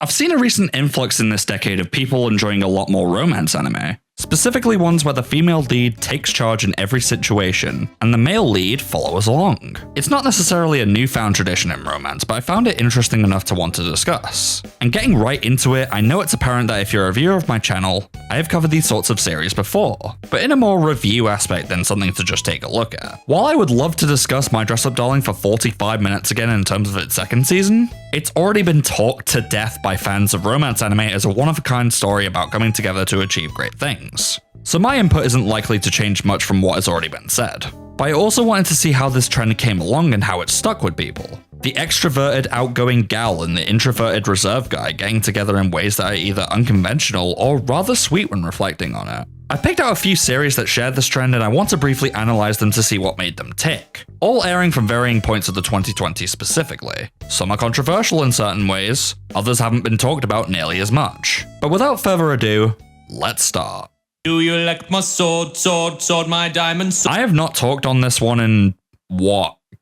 I've seen a recent influx in this decade of people enjoying a lot more romance anime. Specifically ones where the female lead takes charge in every situation, and the male lead follows along. It's not necessarily a newfound tradition in romance, but I found it interesting enough to want to discuss. And getting right into it, I know it's apparent that if you're a viewer of my channel, I have covered these sorts of series before, but in a more review aspect than something to just take a look at. While I would love to discuss My Dress Up Darling for 45 minutes again in terms of its second season, it's already been talked to death by fans of romance anime as a one-of-a-kind story about coming together to achieve great things. So my input isn't likely to change much from what has already been said. But I also wanted to see how this trend came along and how it stuck with people. The extroverted, outgoing gal and the introverted, reserved guy getting together in ways that are either unconventional or rather sweet when reflecting on it. I picked out a few series that shared this trend and I want to briefly analyze them to see what made them tick. All airing from varying points of the 2020s specifically. Some are controversial in certain ways, others haven't been talked about nearly as much. But without further ado, let's start. Do you like my sword, my diamond sword? I have not talked on this one in,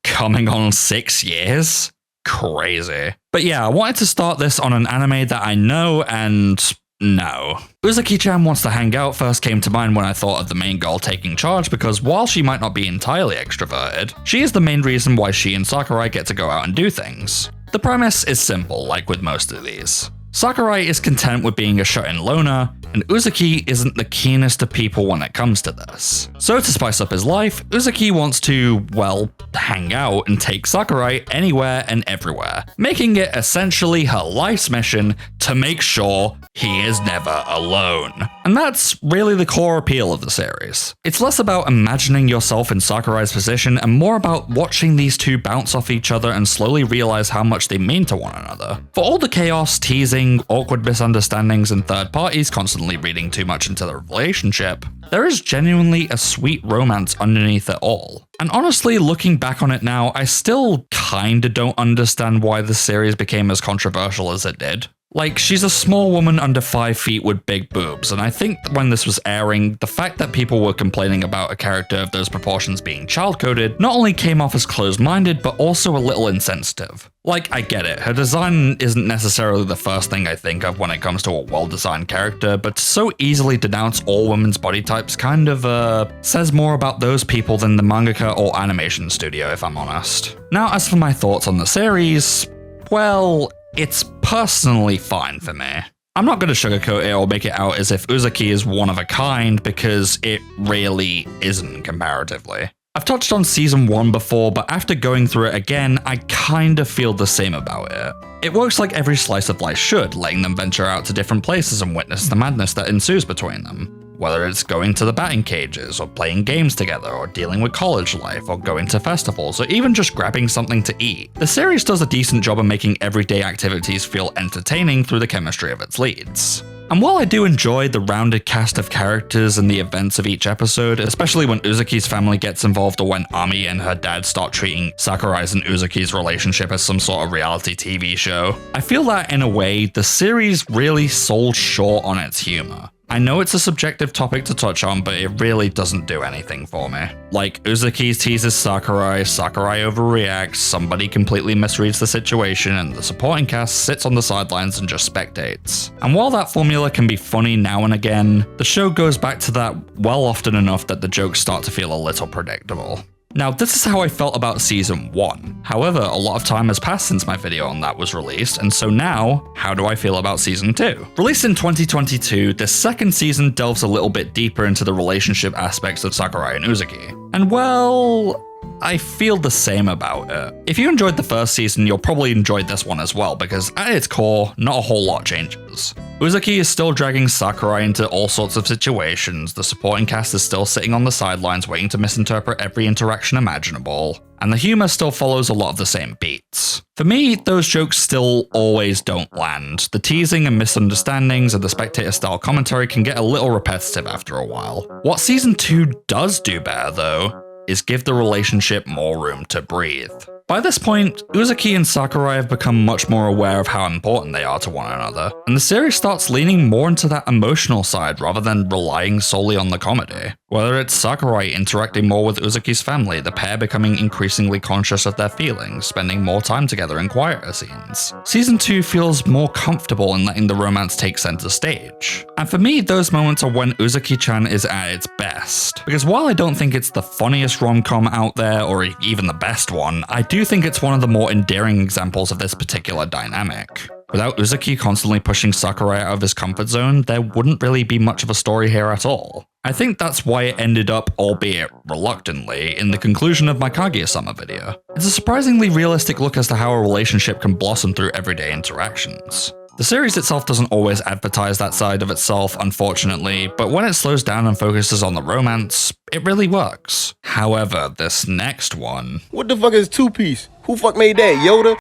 coming on 6 years? Crazy. But yeah, I wanted to start this on an anime that I know and no. Uzaki-chan Wants to Hang Out first came to mind when I thought of the main girl taking charge because while she might not be entirely extroverted, she is the main reason why she and Sakurai get to go out and do things. The premise is simple, like with most of these. Sakurai is content with being a shut-in loner, and Uzaki isn't the keenest of people when it comes to this. So to spice up his life, Uzaki wants to, well, hang out and take Sakurai anywhere and everywhere, making it essentially her life's mission to make sure he is never alone. And that's really the core appeal of the series. It's less about imagining yourself in Sakurai's position and more about watching these two bounce off each other and slowly realize how much they mean to one another. For all the chaos, teasing, awkward misunderstandings, and third parties constantly reading too much into the relationship, there is genuinely a sweet romance underneath it all. And honestly, looking back on it now, I still kinda don't understand why the series became as controversial as it did. Like, she's a small woman under 5 feet with big boobs, and I think when this was airing, the fact that people were complaining about a character of those proportions being child-coded not only came off as closed-minded, but also a little insensitive. Like, I get it, her design isn't necessarily the first thing I think of when it comes to a well-designed character, but to so easily denounce all women's body types kind of, says more about those people than the mangaka or animation studio, if I'm honest. Now, as for my thoughts on the series, well, it's personally fine for me. I'm not going to sugarcoat it or make it out as if Uzaki is one of a kind, because it really isn't comparatively. I've touched on season 1 before, but after going through it again, I kinda feel the same about it. It works like every slice of life should, letting them venture out to different places and witness the madness that ensues between them. Whether it's going to the batting cages, or playing games together, or dealing with college life, or going to festivals, or even just grabbing something to eat. The series does a decent job of making everyday activities feel entertaining through the chemistry of its leads. And while I do enjoy the rounded cast of characters and the events of each episode, especially when Uzaki's family gets involved or when Ami and her dad start treating Sakurai's and Uzaki's relationship as some sort of reality TV show, I feel that in a way, the series really sold short on its humor. I know it's a subjective topic to touch on, but it really doesn't do anything for me. Like, Uzaki teases Sakurai, Sakurai overreacts, somebody completely misreads the situation, and the supporting cast sits on the sidelines and just spectates. And while that formula can be funny now and again, the show goes back to that well often enough that the jokes start to feel a little predictable. Now, this is how I felt about season 1. However, a lot of time has passed since my video on that was released, and so now, how do I feel about season 2? Released in 2022, this second season delves a little bit deeper into the relationship aspects of Sakurai and Uzaki. And well, I feel the same about it. If you enjoyed the first season, you'll probably enjoy this one as well, because at its core, not a whole lot changes. Uzaki is still dragging Sakurai into all sorts of situations, the supporting cast is still sitting on the sidelines waiting to misinterpret every interaction imaginable, and the humor still follows a lot of the same beats. For me, those jokes still always don't land. The teasing and misunderstandings and the spectator-style commentary can get a little repetitive after a while. What season 2 does do better, though, is give the relationship more room to breathe. By this point, Uzaki and Sakurai have become much more aware of how important they are to one another, and the series starts leaning more into that emotional side rather than relying solely on the comedy. Whether it's Sakurai interacting more with Uzaki's family, the pair becoming increasingly conscious of their feelings, spending more time together in quieter scenes. Season 2 feels more comfortable in letting the romance take center stage. And for me, those moments are when Uzaki-chan is at its best. Because while I don't think it's the funniest rom-com out there, or even the best one, I do think it's one of the more endearing examples of this particular dynamic. Without Uzaki constantly pushing Sakurai out of his comfort zone, there wouldn't really be much of a story here at all. I think that's why it ended up, albeit reluctantly, in the conclusion of my Kaguya-sama video. It's a surprisingly realistic look as to how a relationship can blossom through everyday interactions. The series itself doesn't always advertise that side of itself, unfortunately, but when it slows down and focuses on the romance, it really works. However, this next one... What the fuck is two-piece? Who fuck made that, Yoda?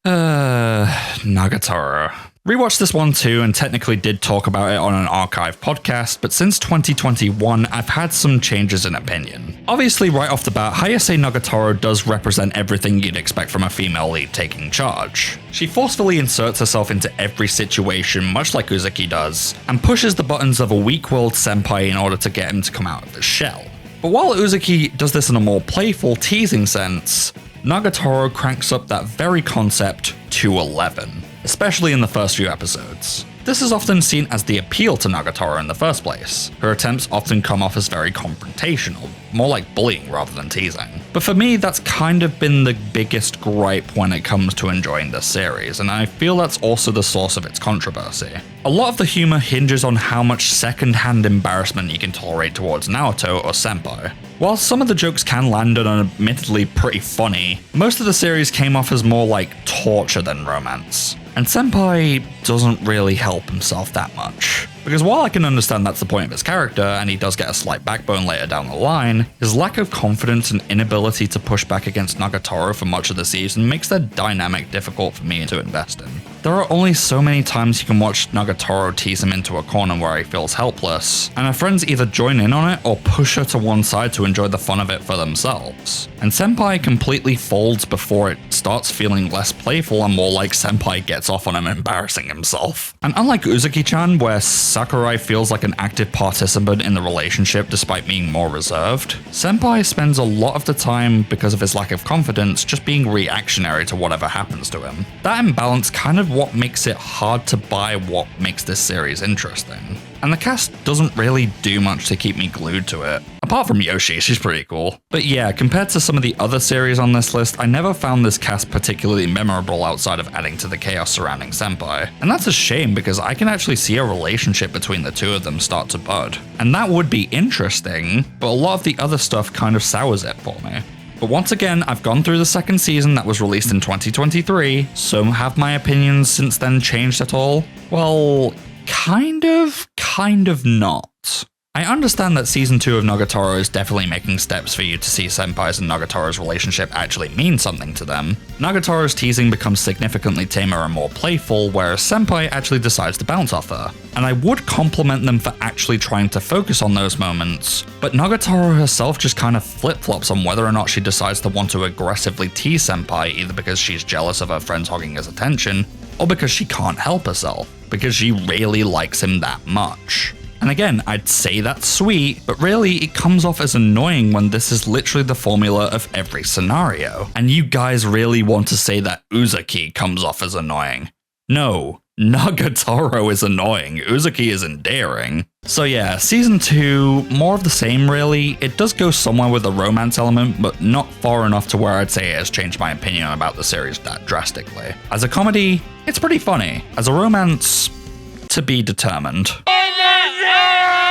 Nagatoro. Rewatched this one too and technically did talk about it on an archive podcast, but since 2021 I've had some changes in opinion. Obviously right off the bat, Hayase Nagatoro does represent everything you'd expect from a female lead taking charge. She forcefully inserts herself into every situation, much like Uzaki does, and pushes the buttons of a weak-willed senpai in order to get him to come out of the shell. But while Uzaki does this in a more playful, teasing sense, Nagatoro cranks up that very concept to 11. Especially in the first few episodes. This is often seen as the appeal to Nagatoro in the first place. Her attempts often come off as very confrontational, more like bullying rather than teasing. But for me, that's kind of been the biggest gripe when it comes to enjoying this series, and I feel that's also the source of its controversy. A lot of the humor hinges on how much second-hand embarrassment you can tolerate towards Naoto or Senpai. While some of the jokes can land and are admittedly pretty funny, most of the series came off as more like torture than romance. And Senpai doesn't really help himself that much. Because while I can understand that's the point of his character, and he does get a slight backbone later down the line, his lack of confidence and inability to push back against Nagatoro for much of the season makes their dynamic difficult for me to invest in. There are only so many times you can watch Nagatoro tease him into a corner where he feels helpless, and her friends either join in on it or push her to one side to enjoy the fun of it for themselves. And Senpai completely folds before it starts feeling less playful and more like Senpai gets off on him embarrassing himself. And unlike Uzaki-chan, where Sakurai feels like an active participant in the relationship despite being more reserved, Senpai spends a lot of the time, because of his lack of confidence, just being reactionary to whatever happens to him. That imbalance kind of what makes it hard to buy what makes this series interesting. And the cast doesn't really do much to keep me glued to it. Apart from Yoshi, she's pretty cool. But yeah, compared to some of the other series on this list, I never found this cast particularly memorable outside of adding to the chaos surrounding Senpai. And that's a shame because I can actually see a relationship between the two of them start to bud. And that would be interesting, but a lot of the other stuff kind of sours it for me. But once again, I've gone through the second season that was released in 2023, so have my opinions since then changed at all? Well, kind of not. I understand that season 2 of Nagatoro is definitely making steps for you to see Senpai's and Nagatoro's relationship actually mean something to them. Nagatoro's teasing becomes significantly tamer and more playful, whereas Senpai actually decides to bounce off her. And I would compliment them for actually trying to focus on those moments, but Nagatoro herself just kind of flip-flops on whether or not she decides to want to aggressively tease Senpai, either because she's jealous of her friends hogging his attention, or because she can't help herself, because she really likes him that much. And again, I'd say that's sweet, but really it comes off as annoying when this is literally the formula of every scenario. And you guys really want to say that Uzaki comes off as annoying. No, Nagatoro is annoying, Uzaki is endearing. So yeah, season 2, more of the same really. It does go somewhere with the romance element, but not far enough to where I'd say it has changed my opinion about the series that drastically. As a comedy, it's pretty funny. As a romance, to be determined.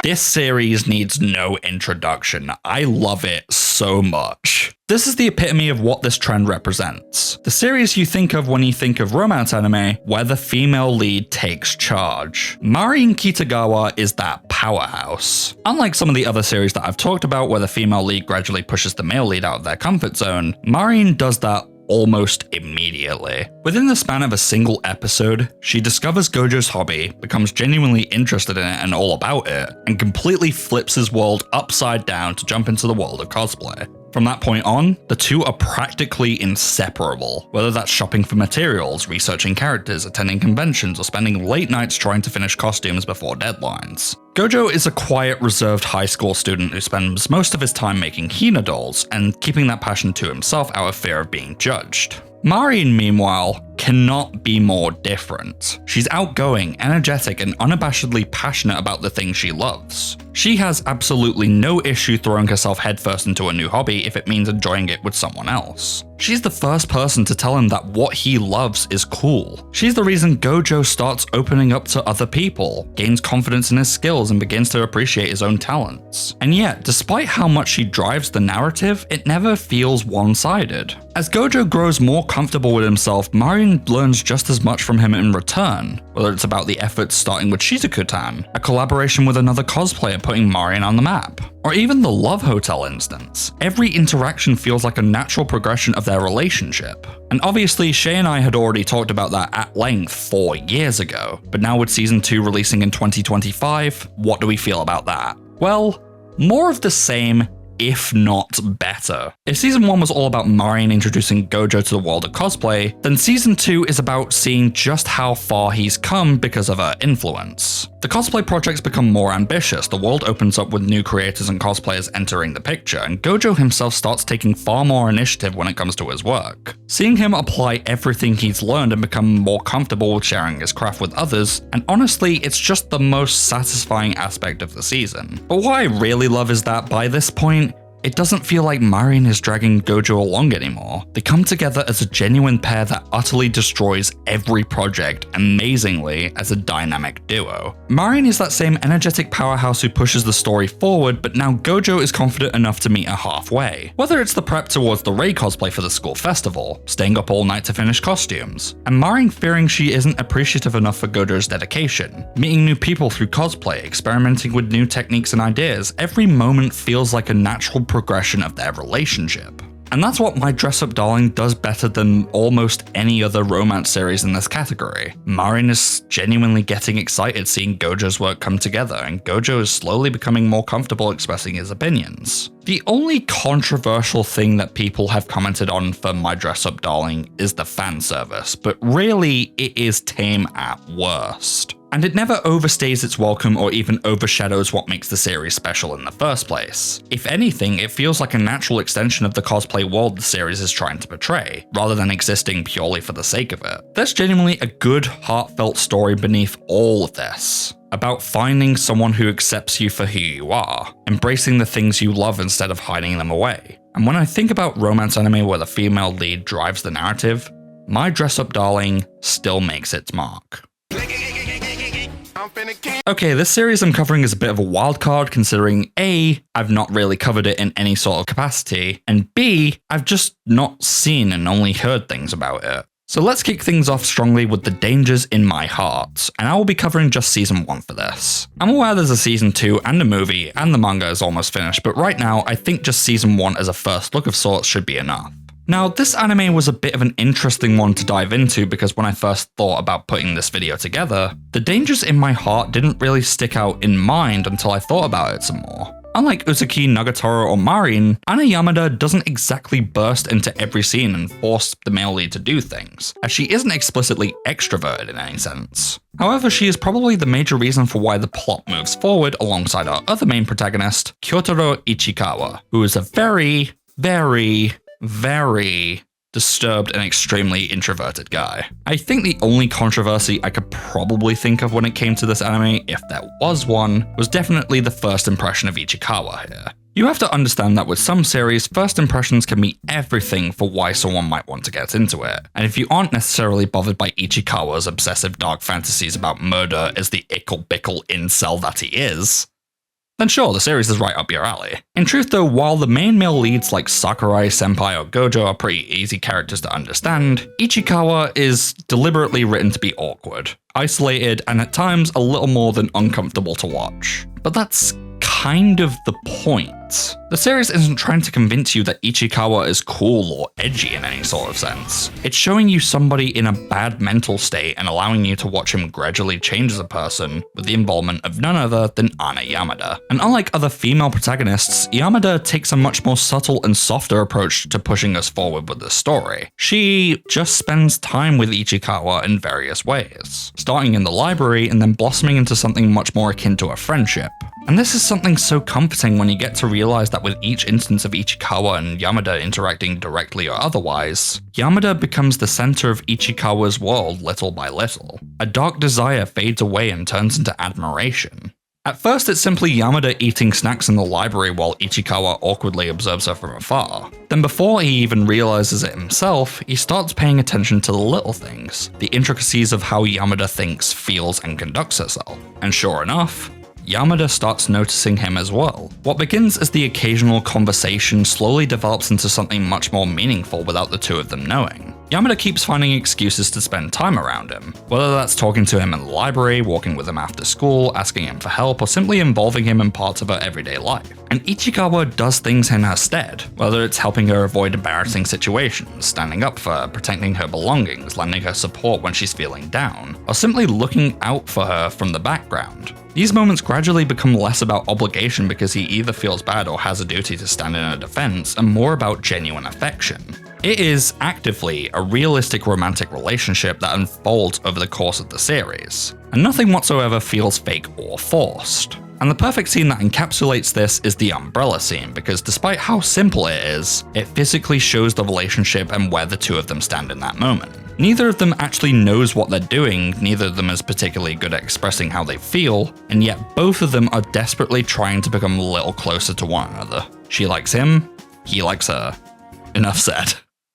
This series needs no introduction. I love it so much. This is the epitome of what this trend represents. The series you think of when you think of romance anime, where the female lead takes charge. Marin Kitagawa is that powerhouse. Unlike some of the other series that I've talked about where the female lead gradually pushes the male lead out of their comfort zone, Marin does that almost immediately. Within the span of a single episode, she discovers Gojo's hobby, becomes genuinely interested in it and all about it, and completely flips his world upside down to jump into the world of cosplay. From that point on, the two are practically inseparable, whether that's shopping for materials, researching characters, attending conventions, or spending late nights trying to finish costumes before deadlines. Gojo is a quiet, reserved high school student who spends most of his time making Hina dolls and keeping that passion to himself out of fear of being judged. Marin, meanwhile, cannot be more different. She's outgoing, energetic, and unabashedly passionate about the things she loves. She has absolutely no issue throwing herself headfirst into a new hobby if it means enjoying it with someone else. She's the first person to tell him that what he loves is cool. She's the reason Gojo starts opening up to other people, gains confidence in his skills, and begins to appreciate his own talents. And yet, despite how much she drives the narrative, it never feels one-sided. As Gojo grows more comfortable with himself, Marin learns just as much from him in return, whether it's about the efforts starting with Shizuku-tan, a collaboration with another cosplayer putting Marin on the map, or even the Love Hotel instance. Every interaction feels like a natural progression of their relationship. And obviously, Shay and I had already talked about that at length 4 years ago, but now with Season 2 releasing in 2025, what do we feel about that? Well, more of the same, if not better. If Season 1 was all about Marin introducing Gojo to the world of cosplay, then Season 2 is about seeing just how far he's come because of her influence. The cosplay projects become more ambitious, the world opens up with new creators and cosplayers entering the picture, and Gojo himself starts taking far more initiative when it comes to his work. Seeing him apply everything he's learned and become more comfortable with sharing his craft with others, and honestly, it's just the most satisfying aspect of the season. But what I really love is that by this point, it doesn't feel like Marin is dragging Gojo along anymore. They come together as a genuine pair that utterly destroys every project amazingly as a dynamic duo. Marin is that same energetic powerhouse who pushes the story forward, but now Gojo is confident enough to meet her halfway. Whether it's the prep towards the Rei cosplay for the school festival, staying up all night to finish costumes, and Marin fearing she isn't appreciative enough for Gojo's dedication, meeting new people through cosplay, experimenting with new techniques and ideas, every moment feels like a natural progression of their relationship. And that's what My Dress Up Darling does better than almost any other romance series in this category. Marin is genuinely getting excited seeing Gojo's work come together, and Gojo is slowly becoming more comfortable expressing his opinions. The only controversial thing that people have commented on for My Dress Up Darling is the fan service, but really it is tame at worst. And it never overstays its welcome or even overshadows what makes the series special in the first place. If anything, it feels like a natural extension of the cosplay world the series is trying to portray, rather than existing purely for the sake of it. There's genuinely a good, heartfelt story beneath all of this, about finding someone who accepts you for who you are, embracing the things you love instead of hiding them away. And when I think about romance anime where the female lead drives the narrative, My Dress Up Darling still makes its mark. Okay, this series I'm covering is a bit of a wild card considering A, I've not really covered it in any sort of capacity, and B, I've just not seen and only heard things about it. So let's kick things off strongly with The Dangers in My Heart, and I will be covering just Season 1 for this. I'm aware there's a Season 2 and a movie, and the manga is almost finished, but right now I think just Season 1 as a first look of sorts should be enough. Now, this anime was a bit of an interesting one to dive into because when I first thought about putting this video together, The Dangers in My Heart didn't really stick out in mind until I thought about it some more. Unlike Uzaki, Nagatoro, or Marin, Ana Yamada doesn't exactly burst into every scene and force the male lead to do things, as she isn't explicitly extroverted in any sense. However, she is probably the major reason for why the plot moves forward alongside our other main protagonist, Kyotaro Ichikawa, who is a very disturbed and extremely introverted guy. I think the only controversy I could probably think of when it came to this anime, if there was one, was definitely the first impression of Ichikawa here. You have to understand that with some series, first impressions can be everything for why someone might want to get into it. And if you aren't necessarily bothered by Ichikawa's obsessive dark fantasies about murder as the ickle-bickle incel that he is, then sure, the series is right up your alley. In truth though, while the main male leads like Sakurai, Senpai, or Gojo are pretty easy characters to understand, Ichikawa is deliberately written to be awkward, isolated, and at times a little more than uncomfortable to watch. But that's kind of the point. The series isn't trying to convince you that Ichikawa is cool or edgy in any sort of sense. It's showing you somebody in a bad mental state and allowing you to watch him gradually change as a person with the involvement of none other than Ana Yamada. And unlike other female protagonists, Yamada takes a much more subtle and softer approach to pushing us forward with the story. She just spends time with Ichikawa in various ways, starting in the library and then blossoming into something much more akin to a friendship. And this is something so comforting when you get to realize that with each instance of Ichikawa and Yamada interacting directly or otherwise, Yamada becomes the center of Ichikawa's world little by little. A dark desire fades away and turns into admiration. At first, it's simply Yamada eating snacks in the library while Ichikawa awkwardly observes her from afar. Then before he even realizes it himself, he starts paying attention to the little things, the intricacies of how Yamada thinks, feels, and conducts herself. And sure enough, Yamada starts noticing him as well. What begins as the occasional conversation slowly develops into something much more meaningful without the two of them knowing. Yamada keeps finding excuses to spend time around him, whether that's talking to him in the library, walking with him after school, asking him for help, or simply involving him in parts of her everyday life. And Ichikawa does things in her stead, whether it's helping her avoid embarrassing situations, standing up for her, protecting her belongings, lending her support when she's feeling down, or simply looking out for her from the background. These moments gradually become less about obligation because he either feels bad or has a duty to stand in her defense, and more about genuine affection. It is actively a realistic romantic relationship that unfolds over the course of the series, and nothing whatsoever feels fake or forced. And the perfect scene that encapsulates this is the umbrella scene, because despite how simple it is, it physically shows the relationship and where the two of them stand in that moment. Neither of them actually knows what they're doing, neither of them is particularly good at expressing how they feel, and yet both of them are desperately trying to become a little closer to one another. She likes him, he likes her. Enough said.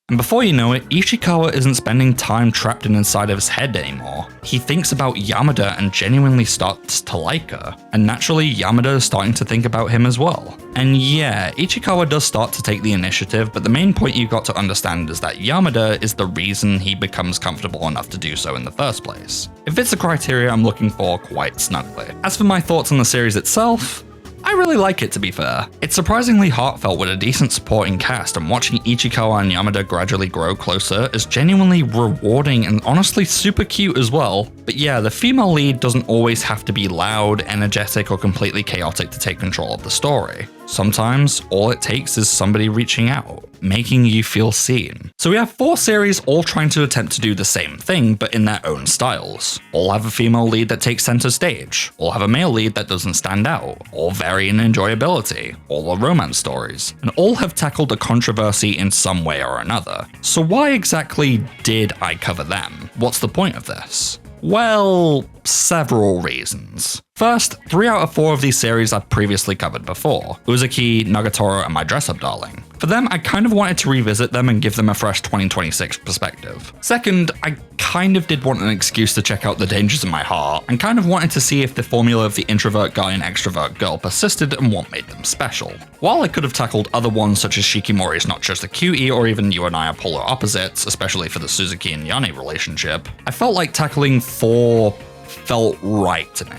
And before you know it, Ichikawa isn't spending time trapped inside of his head anymore. He thinks about Yamada and genuinely starts to like her. And naturally, Yamada is starting to think about him as well. And yeah, Ichikawa does start to take the initiative, but the main point you've got to understand is that Yamada is the reason he becomes comfortable enough to do so in the first place. It fits the criteria I'm looking for quite snugly. As for my thoughts on the series itself, I really like it, to be fair. It's surprisingly heartfelt with a decent supporting cast, and watching Ichikawa and Yamada gradually grow closer is genuinely rewarding and honestly super cute as well. But yeah, the female lead doesn't always have to be loud, energetic, or completely chaotic to take control of the story. Sometimes, all it takes is somebody reaching out, making you feel seen. So we have 4 series all trying to attempt to do the same thing, but in their own styles. All have a female lead that takes center stage. All have a male lead that doesn't stand out. All vary in enjoyability. All are romance stories. And all have tackled a controversy in some way or another. So why exactly did I cover them? What's the point of this? Well, several reasons. First, 3 out of 4 of these series I've previously covered before: Uzaki, Nagatoro, and My Dress-Up Darling. For them, I kind of wanted to revisit them and give them a fresh 2026 perspective. Second, I kind of did want an excuse to check out The Dangers in My Heart, and kind of wanted to see if the formula of the introvert guy and extrovert girl persisted and what made them special. While I could have tackled other ones such as Shikimori is Not Just a Cutie, or even You and I Are Polar Opposites, especially for the Suzuki and Yane relationship, I felt like tackling 4 felt right to me.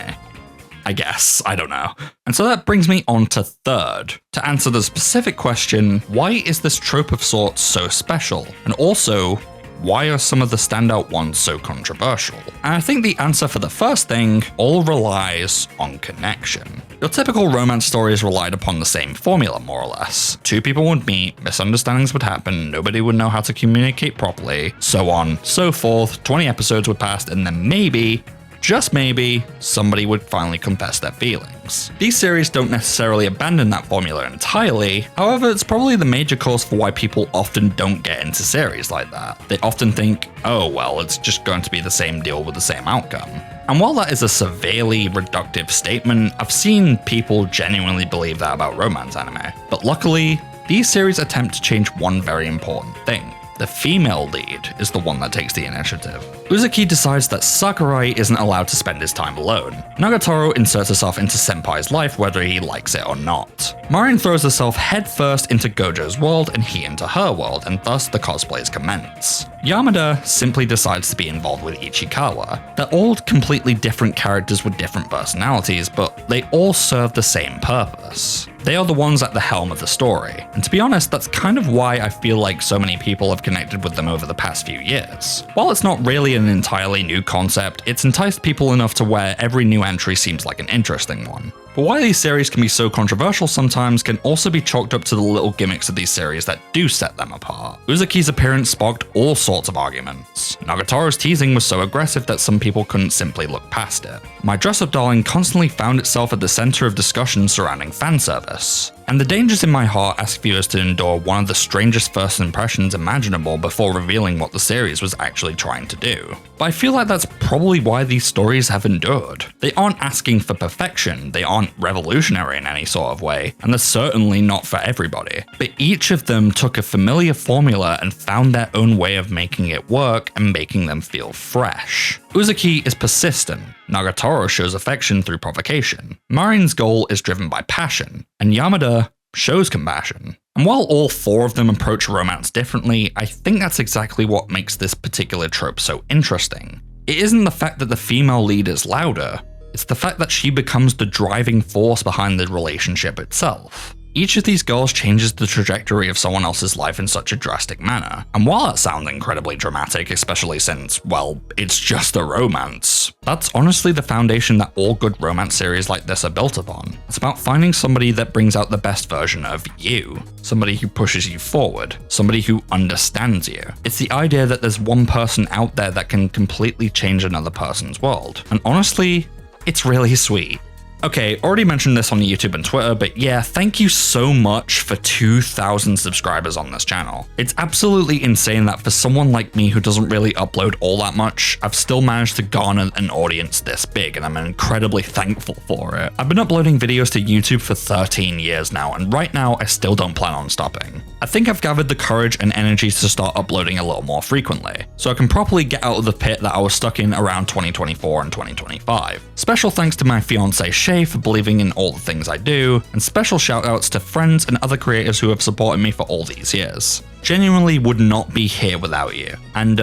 I guess, I don't know. And so that brings me on to third, to answer the specific question, why is this trope of sorts so special? And also, why are some of the standout ones so controversial? And I think the answer for the first thing all relies on connection. Your typical romance stories relied upon the same formula, more or less. 2 people would meet, misunderstandings would happen, nobody would know how to communicate properly, so on, so forth, 20 episodes would pass, and then maybe, just maybe, somebody would finally confess their feelings. These series don't necessarily abandon that formula entirely, however it's probably the major cause for why people often don't get into series like that. They often think, oh well, it's just going to be the same deal with the same outcome. And while that is a severely reductive statement, I've seen people genuinely believe that about romance anime. But luckily, these series attempt to change one very important thing. The female lead is the one that takes the initiative. Uzaki decides that Sakurai isn't allowed to spend his time alone. Nagatoro inserts herself into Senpai's life whether he likes it or not. Marin throws herself headfirst into Gojo's world and he into her world, and thus the cosplays commence. Yamada simply decides to be involved with Ichikawa. They're all completely different characters with different personalities, but they all serve the same purpose. They are the ones at the helm of the story, and to be honest, that's kind of why I feel like so many people have connected with them over the past few years. While it's not really an entirely new concept, it's enticed people enough to where every new entry seems like an interesting one. But why these series can be so controversial sometimes can also be chalked up to the little gimmicks of these series that do set them apart. Uzaki's appearance sparked all sorts of arguments. Nagatoro's teasing was so aggressive that some people couldn't simply look past it. My dress-up darling constantly found itself at the center of discussions surrounding fanservice. And the Dangers in My Heart ask viewers to endure one of the strangest first impressions imaginable before revealing what the series was actually trying to do. But I feel like that's probably why these stories have endured. They aren't asking for perfection, they aren't revolutionary in any sort of way, and they're certainly not for everybody. But each of them took a familiar formula and found their own way of making it work and making them feel fresh. Uzaki is persistent, Nagatoro shows affection through provocation, Marin's goal is driven by passion, and Yamada shows compassion. And while all four of them approach romance differently, I think that's exactly what makes this particular trope so interesting. It isn't the fact that the female lead is louder, it's the fact that she becomes the driving force behind the relationship itself. Each of these girls changes the trajectory of someone else's life in such a drastic manner. And while that sounds incredibly dramatic, especially since, well, it's just a romance, that's honestly the foundation that all good romance series like this are built upon. It's about finding somebody that brings out the best version of you, somebody who pushes you forward, somebody who understands you. It's the idea that there's one person out there that can completely change another person's world. And honestly, it's really sweet. Okay, already mentioned this on YouTube and Twitter, but yeah, thank you so much for 2,000 subscribers on this channel. It's absolutely insane that for someone like me who doesn't really upload all that much, I've still managed to garner an audience this big, and I'm incredibly thankful for it. I've been uploading videos to YouTube for 13 years now, and right now I still don't plan on stopping. I think I've gathered the courage and energy to start uploading a little more frequently, so I can properly get out of the pit that I was stuck in around 2024 and 2025. Special thanks to my fiance Shay for believing in all the things I do, and special shoutouts to friends and other creators who have supported me for all these years. Genuinely would not be here without you. And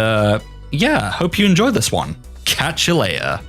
yeah, hope you enjoyed this one. Catch you later.